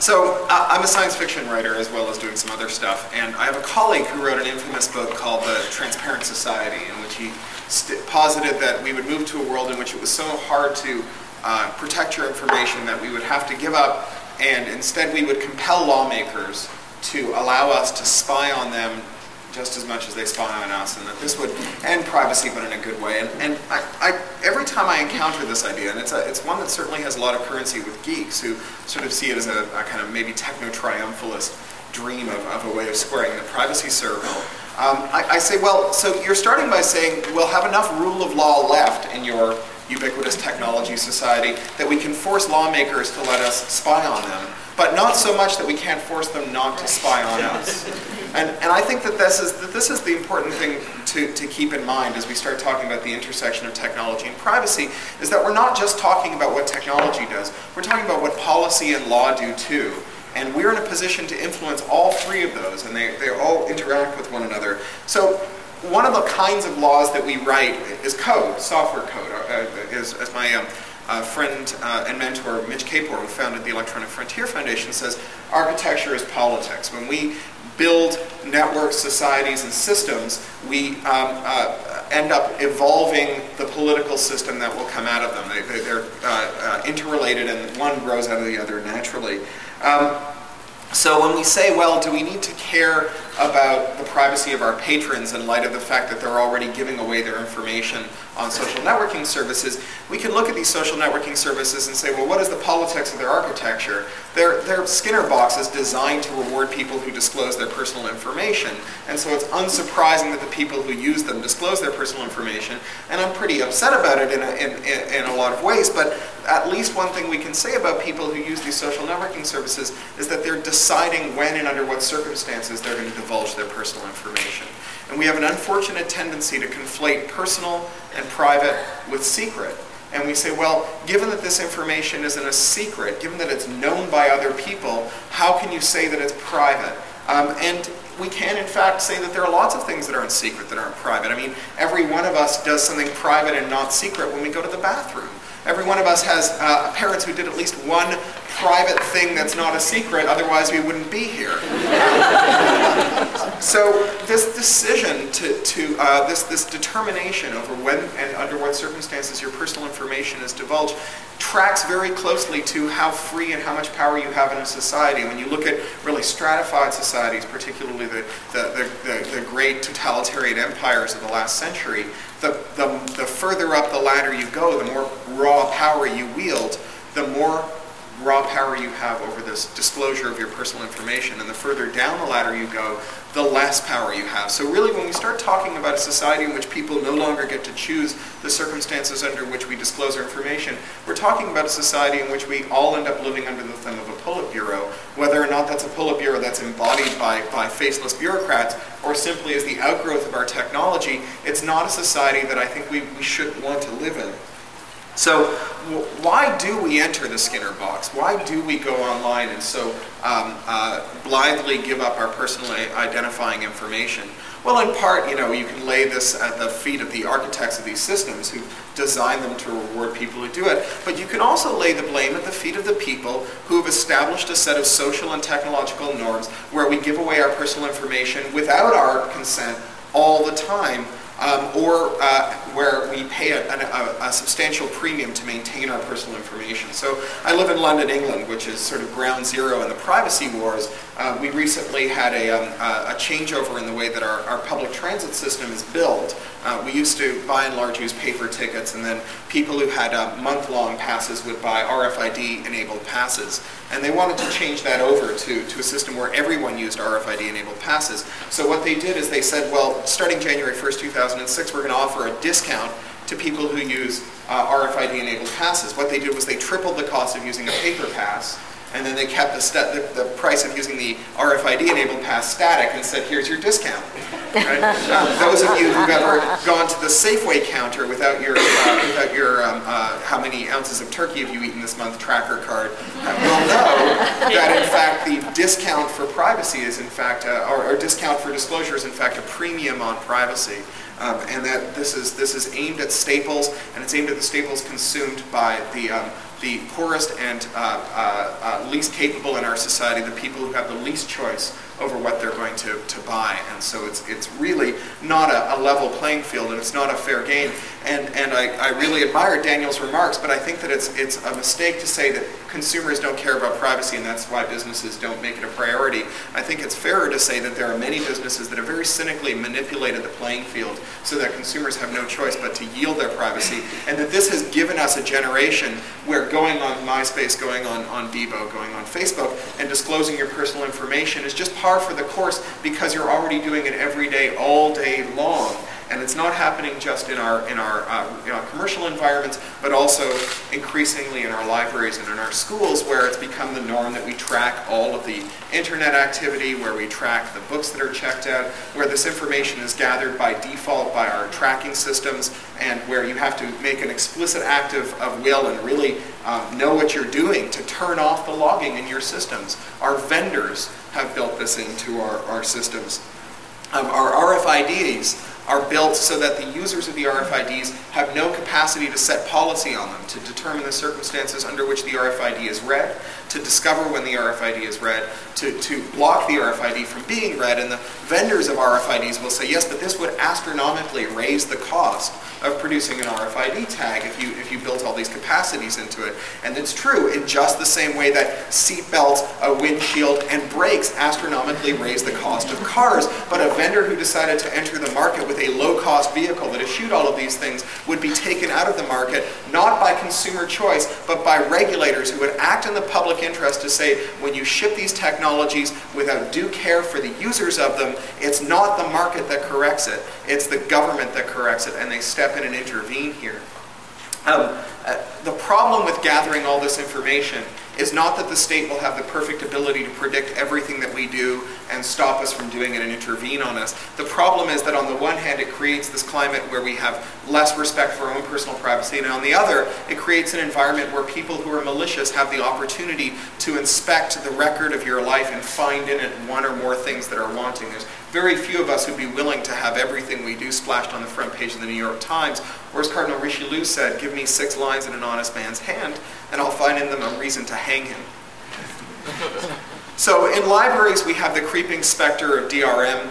I'm a science fiction writer as well as doing some other stuff, and I have a colleague who wrote an infamous book called The Transparent Society, in which he posited that we would move to a world in which it was so hard to protect your information that we would have to give up, and instead we would compel lawmakers to allow us to spy on them just as much as they spy on us, and that this would end privacy, but in a good way. And every time I encounter this idea, and it's one that certainly has a lot of currency with geeks who sort of see it as a kind of maybe techno-triumphalist dream of a way of squaring the privacy circle, I say, well, so you're starting by saying we'll have enough rule of law left in your ubiquitous technology society that we can force lawmakers to let us spy on them, but not so much that we can't force them not to spy on us. And I think that this is the important thing to keep in mind as we start talking about the intersection of technology and privacy, is that we're not just talking about what technology does, we're talking about what policy and law do too. And we're in a position to influence all three of those, and they all interact with one another. So one of the kinds of laws that we write is code, software code. As my friend and mentor, Mitch Kapor, who founded the Electronic Frontier Foundation, says, architecture is politics. When we build networks, societies, and systems, we end up evolving the political system that will come out of them. They're interrelated, and one grows out of the other naturally. So when we say, well, do we need to care about the privacy of our patrons in light of the fact that they're already giving away their information on social networking services, we can look at these social networking services and say, well, what is the politics of their architecture? They're Skinner boxes designed to reward people who disclose their personal information. And so it's unsurprising that the people who use them disclose their personal information. And I'm pretty upset about it in a lot of ways, but at least one thing we can say about people who use these social networking services is that they're deciding when and under what circumstances they're going to divulge their personal information. And we have an unfortunate tendency to conflate personal and private with secret. And we say, well, given that this information isn't a secret, given that it's known by other people, how can you say that it's private? And we can, in fact, say that there are lots of things that aren't secret, that aren't private. I mean, every one of us does something private and not secret when we go to the bathroom. Every one of us has parents who did at least one private thing that's not a secret, otherwise we wouldn't be here. So this decision this determination over when and under what circumstances your personal information is divulged tracks very closely to how free and how much power you have in a society. When you look at really stratified societies, particularly the great totalitarian empires of the last century, the further up the ladder you go, the more raw power you wield, the more raw power you have over this disclosure of your personal information. And the further down the ladder you go, the less power you have. So really, when we start talking about a society in which people no longer get to choose the circumstances under which we disclose our information, we're talking about a society in which we all end up living under the thumb of a Politburo, whether or not that's a Politburo that's embodied by faceless bureaucrats, or simply as the outgrowth of our technology. It's not a society that I think we should want to live in. So why do we enter the Skinner box? Why do we go online and so blithely give up our personally identifying information? Well, in part, you can lay this at the feet of the architects of these systems who design them to reward people who do it. But you can also lay the blame at the feet of the people who have established a set of social and technological norms where we give away our personal information without our consent all the time. Or where we pay a substantial premium to maintain our personal information. So I live in London, England, which is sort of ground zero in the privacy wars. We recently had a changeover in the way that our public transit system is built. We used to, by and large, use paper tickets, and then people who had month-long passes would buy RFID-enabled passes. And they wanted to change that over to a system where everyone used RFID-enabled passes. So what they did is they said, well, starting January 1st, 2006, we're going to offer a discount to people who use RFID-enabled passes. What they did was they tripled the cost of using a paper pass, and then they kept the price of using the RFID-enabled pass static and said, here's your discount. Right? Those of you who've ever gone to the Safeway counter without your how many ounces of turkey have you eaten this month tracker card will know that in fact the discount for privacy is in fact, or discount for disclosure is in fact a premium on privacy. And that this is aimed at staples, and it's aimed at the staples consumed by the the poorest and least capable in our society, the people who have the least choice over what they're going to buy. And so it's really not a level playing field, and it's not a fair game. And I really admire Daniel's remarks, but I think that it's a mistake to say that consumers don't care about privacy and that's why businesses don't make it a priority. I think it's fairer to say that there are many businesses that have very cynically manipulated the playing field so that consumers have no choice but to yield their privacy, and that this has given us a generation where going on MySpace, going on Bebo, going on Facebook, and disclosing your personal information is just par for the course because you're already doing it every day, all day long. And it's not happening just in our commercial environments, but also increasingly in our libraries and in our schools, where it's become the norm that we track all of the internet activity, where we track the books that are checked out, where this information is gathered by default by our tracking systems, and where you have to make an explicit act of will and really know what you're doing to turn off the logging in your systems. Our vendors have built this into our systems. Our RFIDs are built so that the users of the RFIDs have no capacity to set policy on them, to determine the circumstances under which the RFID is read, to discover when the RFID is read, to block the RFID from being read. And the vendors of RFIDs will say, yes, but this would astronomically raise the cost of producing an RFID tag if you built all these capacities into it. And it's true in just the same way that seat belts, a windshield, and brakes astronomically raise the cost of cars. But a vendor who decided to enter the market with a low-cost vehicle that eschewed all of these things would be taken out of the market, not by consumer choice, but by regulators who would act in the public interest to say, when you ship these technologies without due care for the users of them, it's not the market that corrects it, it's the government that corrects it, and they step in and intervene here. The problem with gathering all this information is not that the state will have the perfect ability to predict everything that we do and stop us from doing it and intervene on us. The problem is that on the one hand it creates this climate where we have less respect for our own personal privacy, and on the other it creates an environment where people who are malicious have the opportunity to inspect the record of your life and find in it one or more things that are wanting. There's very few of us who'd be willing to have everything we do splashed on the front page of the New York Times, or as Cardinal Richelieu said, give me 6 lines in an honest man's hand and I'll find in them a reason to hang him. So in libraries we have the creeping specter of DRM.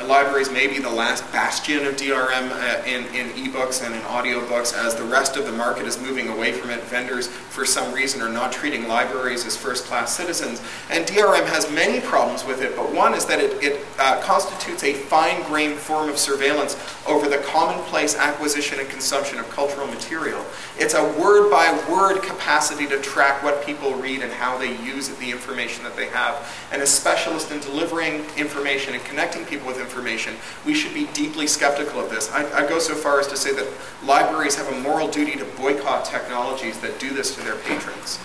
Libraries may be the last bastion of DRM in ebooks and in audiobooks. As the rest of the market is moving away from it, vendors for some reason are not treating libraries as first-class citizens. And DRM has many problems with it, but one is that it constitutes a fine-grained form of surveillance over the commonplace acquisition and consumption of cultural material. It's a word-by-word capacity to track what people read and how they use the information that they have. And as specialists in delivering information and connecting people with information, we should be deeply skeptical of this. I go so far as to say that libraries have a moral duty to boycott technologies that do this to their patrons.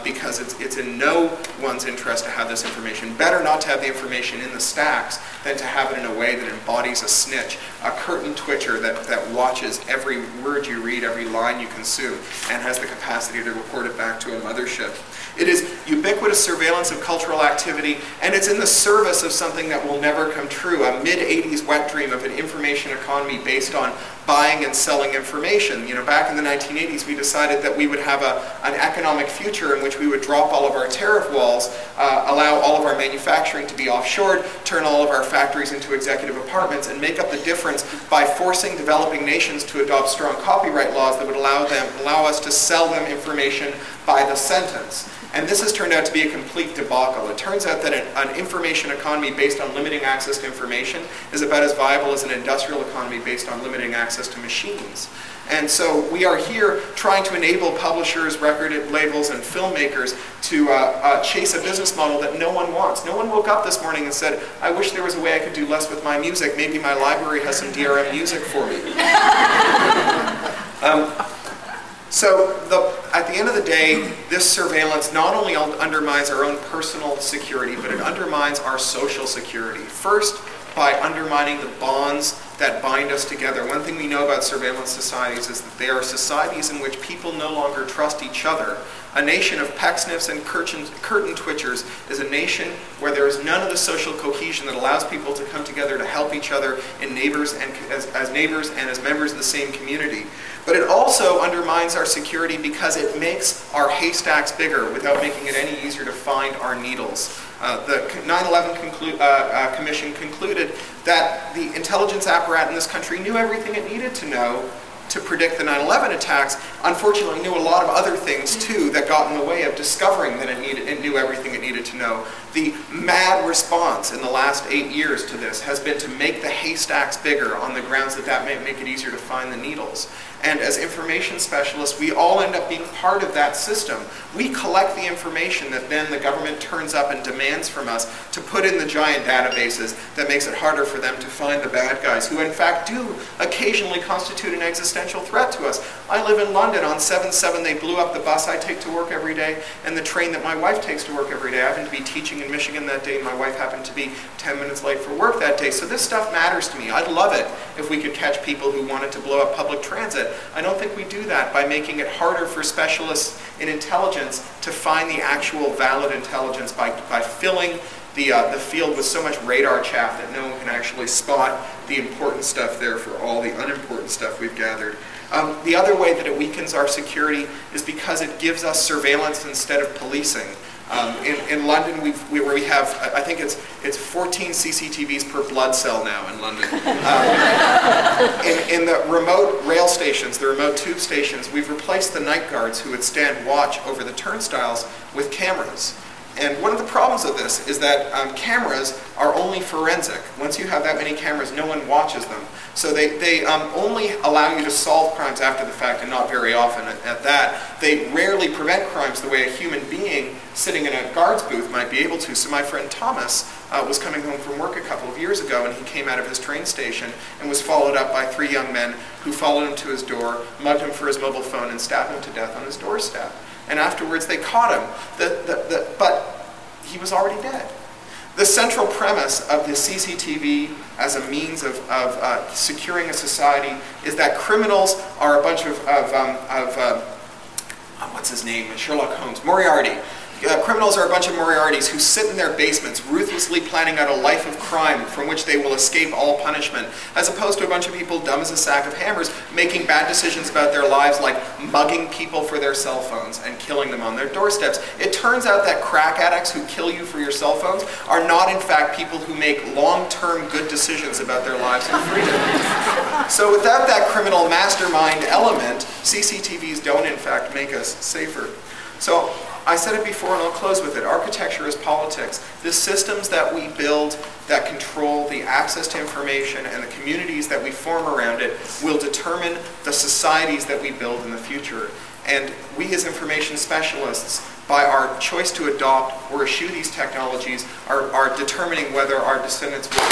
Because it's in no one's interest to have this information. Better not to have the information in the stacks than to have it in a way that embodies a snitch, a curtain twitcher that watches every word you read, every line you consume, and has the capacity to report it back to a mothership. It is ubiquitous surveillance of cultural activity, and it's in the service of something that will never come true, a mid-'80s wet dream of an information economy based on buying and selling information. You know, back in the 1980s, we decided that we would have an economic future in which we would drop all of our tariff walls, allow all of our manufacturing to be offshored, turn all of our factories into executive apartments, and make up the difference by forcing developing nations to adopt strong copyright laws that would allow us to sell them information by the sentence. And this has turned out to be a complete debacle. It turns out that an information economy based on limiting access to information is about as viable as an industrial economy based on limiting access to machines. And so we are here trying to enable publishers, record labels, and filmmakers to chase a business model that no one wants. No one woke up this morning and said, I wish there was a way I could do less with my music. Maybe my library has some DRM music for me. So at the end of the day, this surveillance not only undermines our own personal security, but it undermines our social security. First, by undermining the bonds that bind us together. One thing we know about surveillance societies is that they are societies in which people no longer trust each other A nation of pecksniffs and curtain twitchers is a nation where there is none of the social cohesion that allows people to come together to help each other in neighbors and as neighbors and as members of the same community. But it also undermines our security because it makes our haystacks bigger without making it any easier to find our needles. The 9/11 Commission concluded that the intelligence apparatus in this country knew everything it needed to know to predict the 9/11 attacks. Unfortunately, it knew a lot of other things too that got in the way of discovering that it knew everything it needed to know. The mad response in the last 8 years to this has been to make the haystacks bigger on the grounds that that may make it easier to find the needles. And as information specialists, we all end up being part of that system. We collect the information that then the government turns up and demands from us to put in the giant databases that makes it harder for them to find the bad guys, who in fact do occasionally constitute an existential threat to us. I live in London. On 7/7, they blew up the bus I take to work every day and the train that my wife takes to work every day. I happened to be teaching in Michigan that day, and my wife happened to be 10 minutes late for work that day. So this stuff matters to me. I'd love it if we could catch people who wanted to blow up public transit. I don't think we do that by making it harder for specialists in intelligence to find the actual valid intelligence by filling the field with so much radar chaff that no one can actually spot the important stuff there for all the unimportant stuff we've gathered. The other way that it weakens our security is because it gives us surveillance instead of policing. In London, where we have, I think it's 14 CCTVs per blood cell now in London. In the remote rail stations, the remote tube stations, we've replaced the night guards who would stand watch over the turnstiles with cameras. And one of the problems of this is that cameras are only forensic. Once you have that many cameras, no one watches them. So they only allow you to solve crimes after the fact, and not very often at that. They rarely prevent crimes the way a human being sitting in a guard's booth might be able to. So my friend Thomas was coming home from work a couple of years ago, and he came out of his train station and was followed up by 3 young men who followed him to his door, mugged him for his mobile phone, and stabbed him to death on his doorstep. And afterwards they caught him, but he was already dead. The central premise of the CCTV as a means of securing a society is that criminals are a bunch of what's his name? Sherlock Holmes, Moriarty. Criminals are a bunch of Moriartys who sit in their basements ruthlessly planning out a life of crime from which they will escape all punishment, as opposed to a bunch of people dumb as a sack of hammers making bad decisions about their lives, like mugging people for their cell phones and killing them on their doorsteps. It turns out that crack addicts who kill you for your cell phones are not in fact people who make long-term good decisions about their lives and freedom. So without that criminal mastermind element, CCTVs don't in fact make us safer. So I said it before and I'll close with it. Architecture is politics. The systems that we build that control the access to information and the communities that we form around it will determine the societies that we build in the future. And we as information specialists, by our choice to adopt or eschew these technologies, are determining whether our descendants will